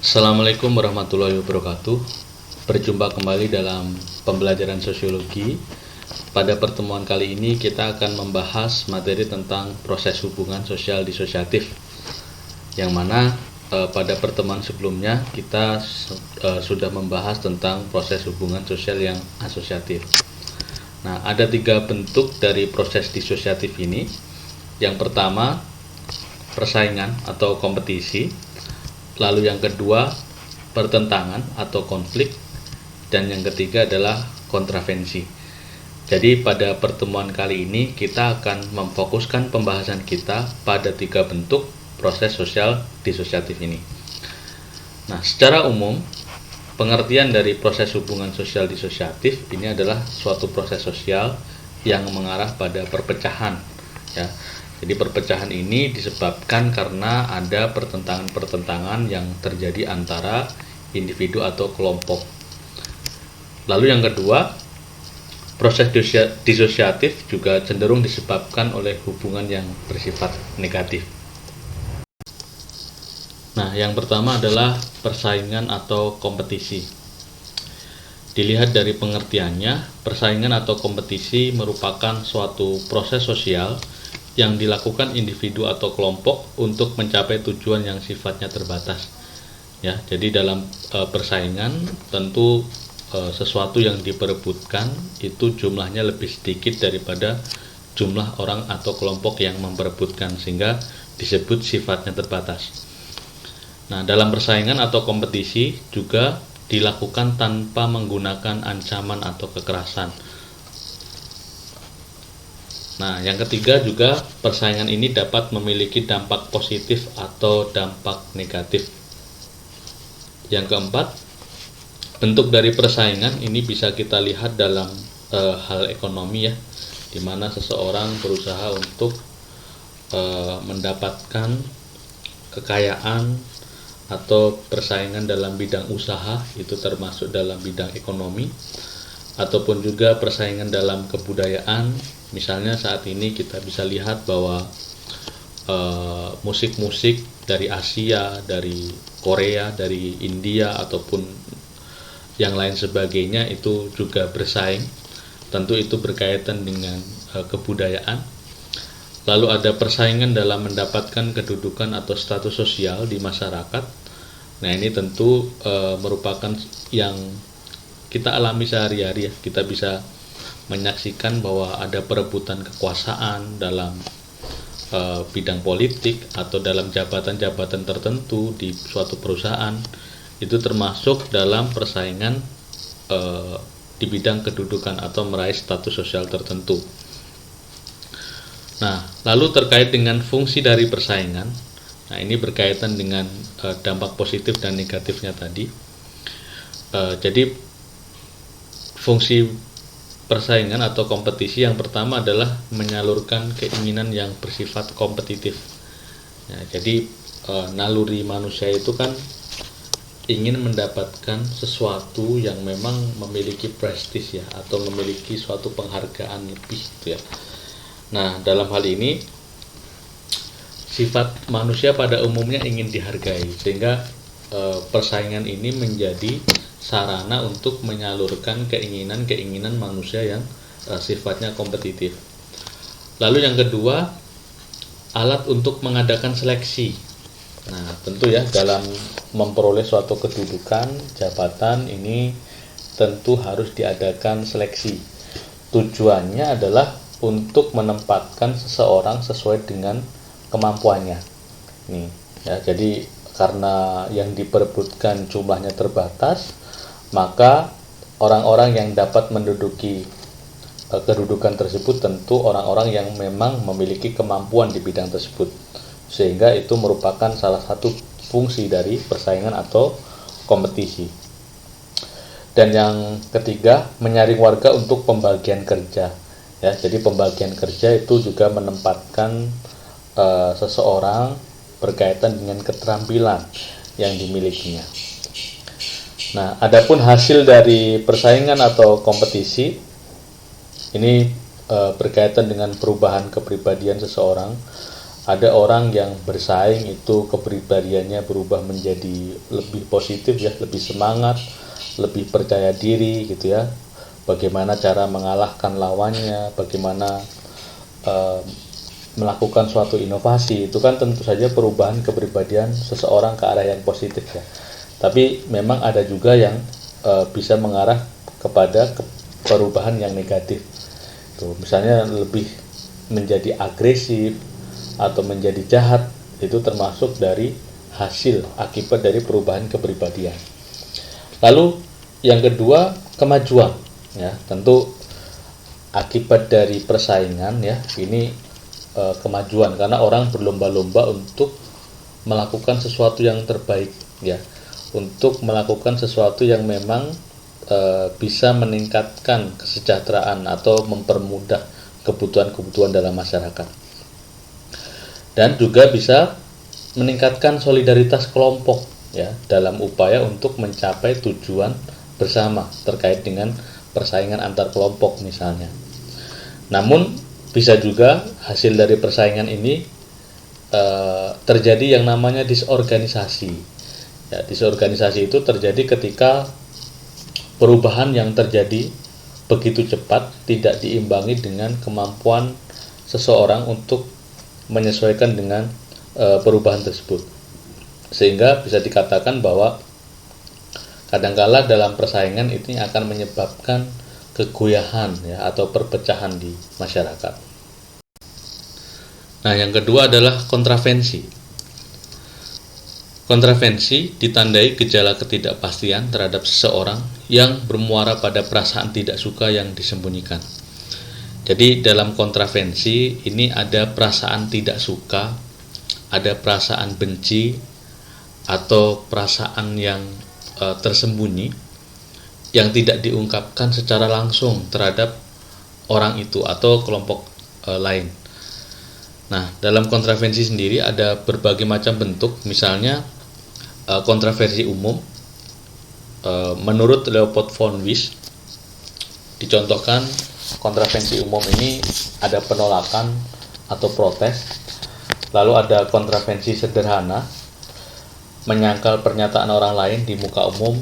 Assalamualaikum warahmatullahi wabarakatuh. Berjumpa kembali dalam pembelajaran sosiologi. Pada pertemuan kali ini kita akan membahas materi tentang proses hubungan sosial disosiatif, yang mana pada pertemuan sebelumnya kita sudah membahas tentang proses hubungan sosial yang asosiatif. Nah, ada 3 bentuk dari proses disosiatif ini. Yang pertama, persaingan atau kompetisi. Lalu yang kedua, pertentangan atau konflik. Dan yang ketiga adalah kontravensi. Jadi pada pertemuan kali ini kita akan memfokuskan pembahasan kita pada 3 bentuk proses sosial disosiatif ini. Nah, secara umum, pengertian dari proses hubungan sosial disosiatif ini adalah suatu proses sosial yang mengarah pada perpecahan, ya. Jadi perpecahan ini disebabkan karena ada pertentangan-pertentangan yang terjadi antara individu atau kelompok. Lalu yang kedua, proses disosiatif juga cenderung disebabkan oleh hubungan yang bersifat negatif. Nah, yang pertama adalah persaingan atau kompetisi. Dilihat dari pengertiannya, persaingan atau kompetisi merupakan suatu proses sosial yang dilakukan individu atau kelompok untuk mencapai tujuan yang sifatnya terbatas. Ya, jadi dalam persaingan tentu sesuatu yang diperebutkan itu jumlahnya lebih sedikit daripada jumlah orang atau kelompok yang memperebutkan, sehingga disebut sifatnya terbatas. Nah, dalam persaingan atau kompetisi juga dilakukan tanpa menggunakan ancaman atau kekerasan. Nah, yang ketiga juga persaingan ini dapat memiliki dampak positif atau dampak negatif. Yang keempat, bentuk dari persaingan ini bisa kita lihat dalam hal ekonomi, ya, di mana seseorang berusaha untuk mendapatkan kekayaan atau persaingan dalam bidang usaha, itu termasuk dalam bidang ekonomi, ataupun juga persaingan dalam kebudayaan. Misalnya saat ini kita bisa lihat bahwa musik-musik dari Asia, dari Korea, dari India, ataupun yang lain sebagainya itu juga bersaing. Tentu itu berkaitan dengan kebudayaan. Lalu ada persaingan dalam mendapatkan kedudukan atau status sosial di masyarakat. Nah, ini tentu merupakan yang kita alami sehari-hari, ya. Kita bisa menyaksikan bahwa ada perebutan kekuasaan dalam bidang politik atau dalam jabatan-jabatan tertentu di suatu perusahaan. Itu termasuk dalam persaingan di bidang kedudukan atau meraih status sosial tertentu. Nah, lalu terkait dengan fungsi dari persaingan, nah ini berkaitan dengan dampak positif dan negatifnya tadi. Jadi fungsi persaingan atau kompetisi yang pertama adalah menyalurkan keinginan yang bersifat kompetitif. Ya, jadi naluri manusia itu kan ingin mendapatkan sesuatu yang memang memiliki prestis, ya, atau memiliki suatu penghargaan lebih, gitu ya. Nah, dalam hal ini sifat manusia pada umumnya ingin dihargai, sehingga persaingan ini menjadi sarana untuk menyalurkan keinginan-keinginan manusia yang sifatnya kompetitif. Lalu yang kedua, alat untuk mengadakan seleksi. Nah, tentu ya, dalam memperoleh suatu kedudukan, jabatan ini tentu harus diadakan seleksi. Tujuannya adalah untuk menempatkan seseorang sesuai dengan kemampuannya. Nih, ya, jadi karena yang diperebutkan jumlahnya terbatas, maka orang-orang yang dapat menduduki kedudukan tersebut tentu orang-orang yang memang memiliki kemampuan di bidang tersebut, sehingga itu merupakan salah satu fungsi dari persaingan atau kompetisi. Dan yang ketiga, menyaring warga untuk pembagian kerja, ya. Jadi pembagian kerja itu juga menempatkan seseorang berkaitan dengan keterampilan yang dimilikinya. Nah, adapun hasil dari persaingan atau kompetisi ini berkaitan dengan perubahan kepribadian seseorang Ada orang yang bersaing itu kepribadiannya berubah menjadi lebih positif ya, lebih semangat, lebih percaya diri gitu ya. Bagaimana cara mengalahkan lawannya, bagaimana melakukan suatu inovasi, itu kan tentu saja perubahan kepribadian seseorang ke arah yang positif ya. Tapi memang ada juga yang bisa mengarah kepada perubahan yang negatif. Tuh, misalnya lebih menjadi agresif atau menjadi jahat, itu termasuk dari hasil akibat dari perubahan kepribadian. Lalu yang kedua, kemajuan ya, tentu akibat dari persaingan ya, ini kemajuan karena orang berlomba-lomba untuk melakukan sesuatu yang terbaik ya, untuk melakukan sesuatu yang memang bisa meningkatkan kesejahteraan atau mempermudah kebutuhan-kebutuhan dalam masyarakat. Dan juga bisa meningkatkan solidaritas kelompok ya, dalam upaya untuk mencapai tujuan bersama terkait dengan persaingan antar kelompok misalnya. Namun bisa juga hasil dari persaingan ini terjadi yang namanya disorganisasi ya. Disorganisasi itu terjadi ketika perubahan yang terjadi begitu cepat tidak diimbangi dengan kemampuan seseorang untuk menyesuaikan dengan perubahan tersebut, sehingga bisa dikatakan bahwa kadangkala dalam persaingan itu akan menyebabkan kegoyahan ya, atau perpecahan di masyarakat. Nah, yang kedua adalah kontravensi. Kontravensi ditandai gejala ketidakpastian terhadap seseorang yang bermuara pada perasaan tidak suka yang disembunyikan. Jadi dalam kontravensi ini ada perasaan tidak suka, ada perasaan benci, atau perasaan yang tersembunyi yang tidak diungkapkan secara langsung terhadap orang itu atau kelompok lain. Nah, dalam kontravensi sendiri ada berbagai macam bentuk, misalnya kontraversi umum. Menurut Leopold von Wies, dicontohkan kontravensi umum ini ada penolakan atau protes, lalu ada kontravensi sederhana, menyangkal pernyataan orang lain di muka umum,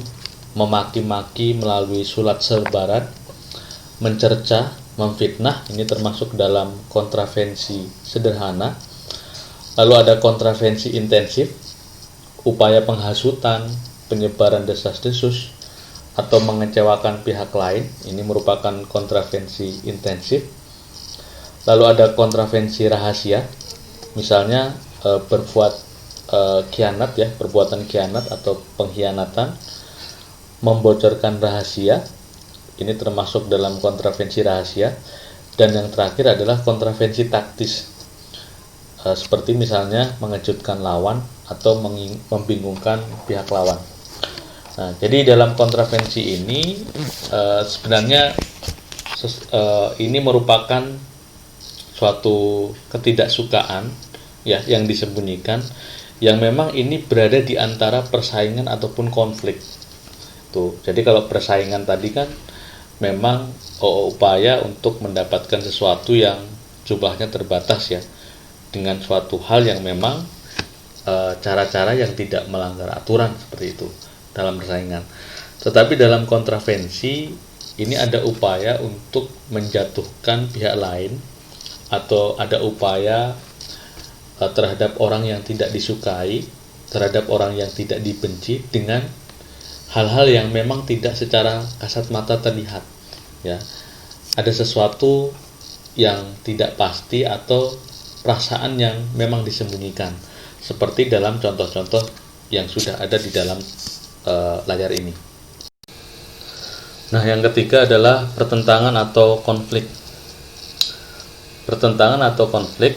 memaki-maki melalui sulat selebaran, mencerca, memfitnah, ini termasuk dalam kontravensi sederhana. Lalu ada kontravensi intensif, upaya penghasutan, penyebaran desas-desus, atau mengecewakan pihak lain, ini merupakan kontravensi intensif. Lalu ada kontravensi rahasia, misalnya berbuat khianat ya, perbuatan khianat atau pengkhianatan, membocorkan rahasia, ini termasuk dalam kontravensi rahasia. Dan yang terakhir adalah kontravensi taktis, seperti misalnya mengejutkan lawan atau membingungkan pihak lawan. Nah, jadi dalam kontravensi ini sebenarnya ini merupakan suatu ketidaksukaan ya yang disembunyikan, yang memang ini berada di antara persaingan ataupun konflik. Tuh, jadi kalau persaingan tadi kan memang upaya untuk mendapatkan sesuatu yang jumlahnya terbatas ya, dengan suatu hal yang memang cara-cara yang tidak melanggar aturan seperti itu dalam persaingan. Tetapi dalam kontravensi ini ada upaya untuk menjatuhkan pihak lain, atau ada upaya terhadap orang yang tidak disukai, terhadap orang yang tidak dibenci dengan hal-hal yang memang tidak secara kasat mata terlihat ya. Ada sesuatu yang tidak pasti atau perasaan yang memang disembunyikan, seperti dalam contoh-contoh yang sudah ada di dalam layar ini. Nah, yang ketiga adalah pertentangan atau konflik. Pertentangan atau konflik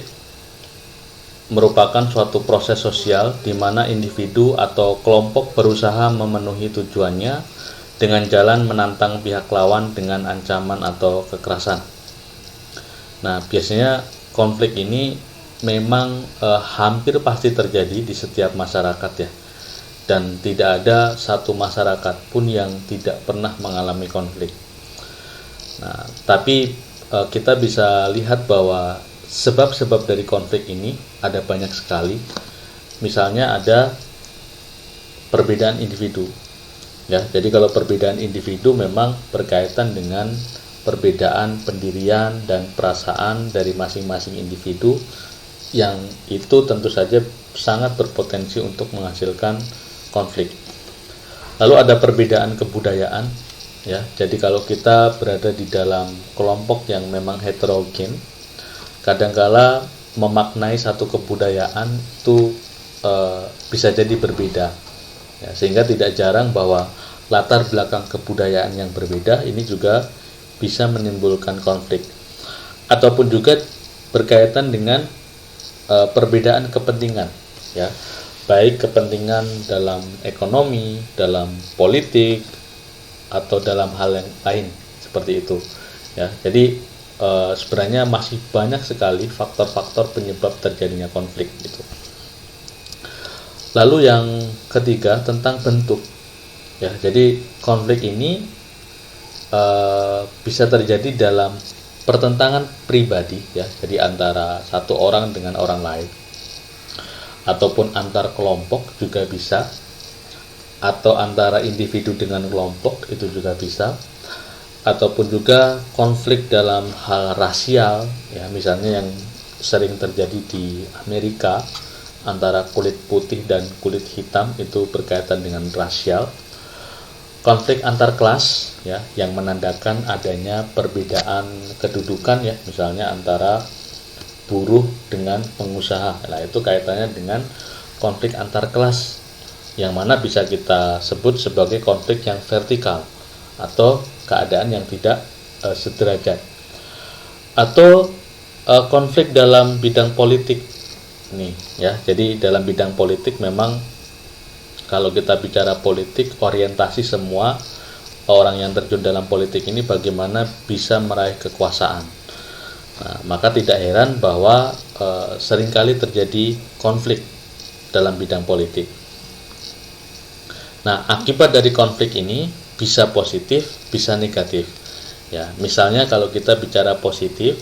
merupakan suatu proses sosial di mana individu atau kelompok berusaha memenuhi tujuannya dengan jalan menantang pihak lawan dengan ancaman atau kekerasan. Nah, biasanya konflik ini memang hampir pasti terjadi di setiap masyarakat ya. Dan tidak ada satu masyarakat pun yang tidak pernah mengalami konflik. Nah, tapi kita bisa lihat bahwa sebab-sebab dari konflik ini ada banyak sekali. Misalnya ada perbedaan individu. Ya, jadi kalau perbedaan individu memang berkaitan dengan perbedaan pendirian dan perasaan dari masing-masing individu, yang itu tentu saja sangat berpotensi untuk menghasilkan konflik. Lalu ada perbedaan kebudayaan, ya. Jadi kalau kita berada di dalam kelompok yang memang heterogen, kadangkala memaknai satu kebudayaan itu bisa jadi berbeda, ya, sehingga tidak jarang bahwa latar belakang kebudayaan yang berbeda ini juga bisa menimbulkan konflik, ataupun juga berkaitan dengan perbedaan kepentingan, ya, baik kepentingan dalam ekonomi, dalam politik, atau dalam hal yang lain seperti itu, ya. Jadi sebenarnya masih banyak sekali faktor-faktor penyebab terjadinya konflik gitu. Lalu yang ketiga tentang bentuk, ya. Jadi konflik ini bisa terjadi dalam pertentangan pribadi, ya. Jadi antara satu orang dengan orang lain, ataupun antar kelompok juga bisa, atau antara individu dengan kelompok itu juga bisa, ataupun juga konflik dalam hal rasial, ya, misalnya yang sering terjadi di Amerika antara kulit putih dan kulit hitam, itu berkaitan dengan rasial. Konflik antar kelas, ya, yang menandakan adanya perbedaan kedudukan, ya, misalnya antara buruh dengan pengusaha. Nah, itu kaitannya dengan konflik antar kelas, yang mana bisa kita sebut sebagai konflik yang vertikal atau keadaan yang tidak sederajat. Atau konflik dalam bidang politik nih, ya. Jadi dalam bidang politik memang kalau kita bicara politik, orientasi semua orang yang terjun dalam politik ini bagaimana bisa meraih kekuasaan. Nah, maka tidak heran bahwa seringkali terjadi konflik dalam bidang politik. Nah, akibat dari konflik ini bisa positif, bisa negatif. Ya, misalnya kalau kita bicara positif,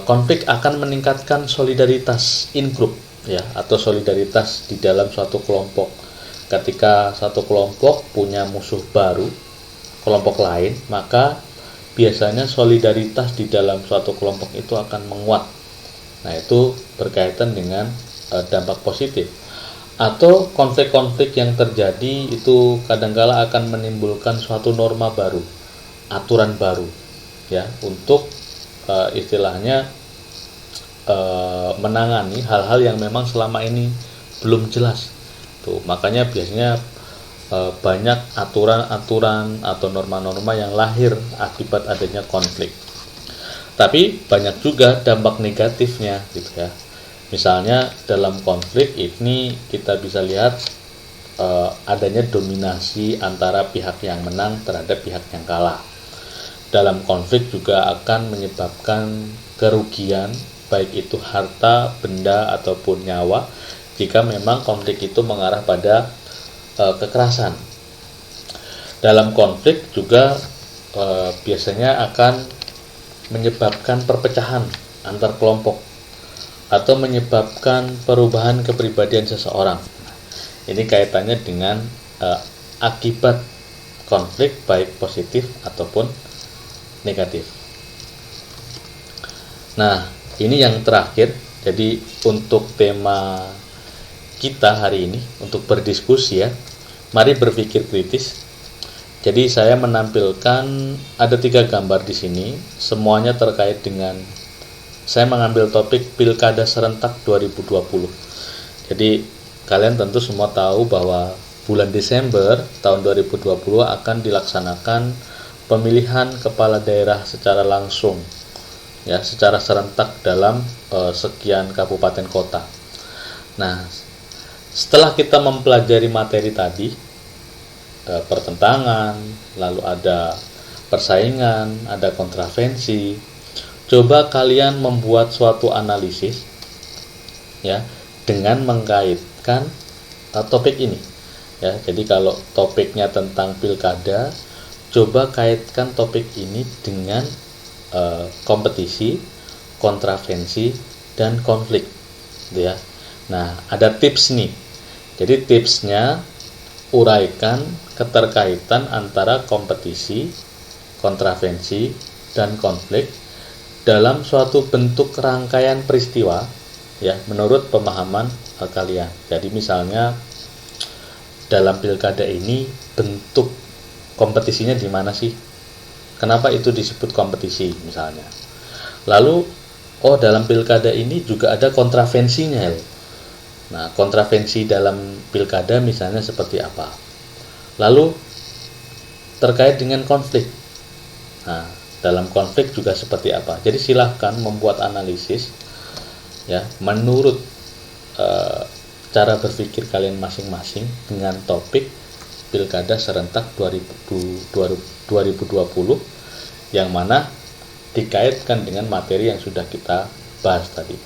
konflik akan meningkatkan solidaritas in group, ya, atau solidaritas di dalam suatu kelompok. Ketika satu kelompok punya musuh baru, kelompok lain, maka biasanya solidaritas di dalam suatu kelompok itu akan menguat. Nah, itu berkaitan dengan dampak positif. Atau konflik-konflik yang terjadi itu kadangkala akan menimbulkan suatu norma baru, aturan baru, ya, untuk istilahnya menangani hal-hal yang memang selama ini belum jelas. Tuh, makanya biasanya banyak aturan-aturan atau norma-norma yang lahir akibat adanya konflik. Tapi banyak juga dampak negatifnya gitu, ya. Misalnya dalam konflik ini kita bisa lihat adanya dominasi antara pihak yang menang terhadap pihak yang kalah. Dalam konflik juga akan menyebabkan kerugian, baik itu harta, benda, ataupun nyawa, jika memang konflik itu mengarah pada kekerasan. Dalam konflik juga biasanya akan menyebabkan perpecahan antar kelompok atau menyebabkan perubahan kepribadian seseorang. Ini kaitannya dengan akibat konflik, baik positif ataupun negatif. Nah, ini yang terakhir. Jadi untuk tema kita hari ini, untuk berdiskusi, ya, mari berpikir kritis. Jadi saya menampilkan ada 3 gambar di sini, semuanya terkait dengan, saya mengambil topik Pilkada Serentak 2020. Jadi kalian tentu semua tahu bahwa bulan Desember tahun 2020 akan dilaksanakan pemilihan kepala daerah secara langsung, ya, secara serentak dalam sekian kabupaten kota. Nah, setelah kita mempelajari materi tadi, pertentangan, lalu ada persaingan, ada kontravensi, coba kalian membuat suatu analisis, ya, dengan mengkaitkan topik ini, ya. Jadi kalau topiknya tentang pilkada, coba kaitkan topik ini dengan kompetisi, kontravensi, dan konflik, gitu ya. Nah, ada tips nih. Jadi tipsnya, uraikan keterkaitan antara kompetisi, kontravensi, dan konflik dalam suatu bentuk rangkaian peristiwa, ya, menurut pemahaman kalian. Jadi misalnya dalam pilkada ini bentuk kompetisinya di mana sih? Kenapa itu disebut kompetisi misalnya? Lalu, dalam pilkada ini juga ada kontravensinya. Nah, kontravensi dalam pilkada misalnya seperti apa? Lalu terkait dengan konflik. Nah, dalam konflik juga seperti apa? Jadi silahkan membuat analisis, ya, menurut cara berpikir kalian masing-masing dengan topik Pilkada Serentak 2020 yang mana dikaitkan dengan materi yang sudah kita bahas tadi.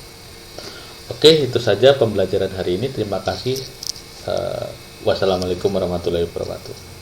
Oke, itu saja pembelajaran hari ini. Terima kasih. Wassalamualaikum warahmatullahi wabarakatuh.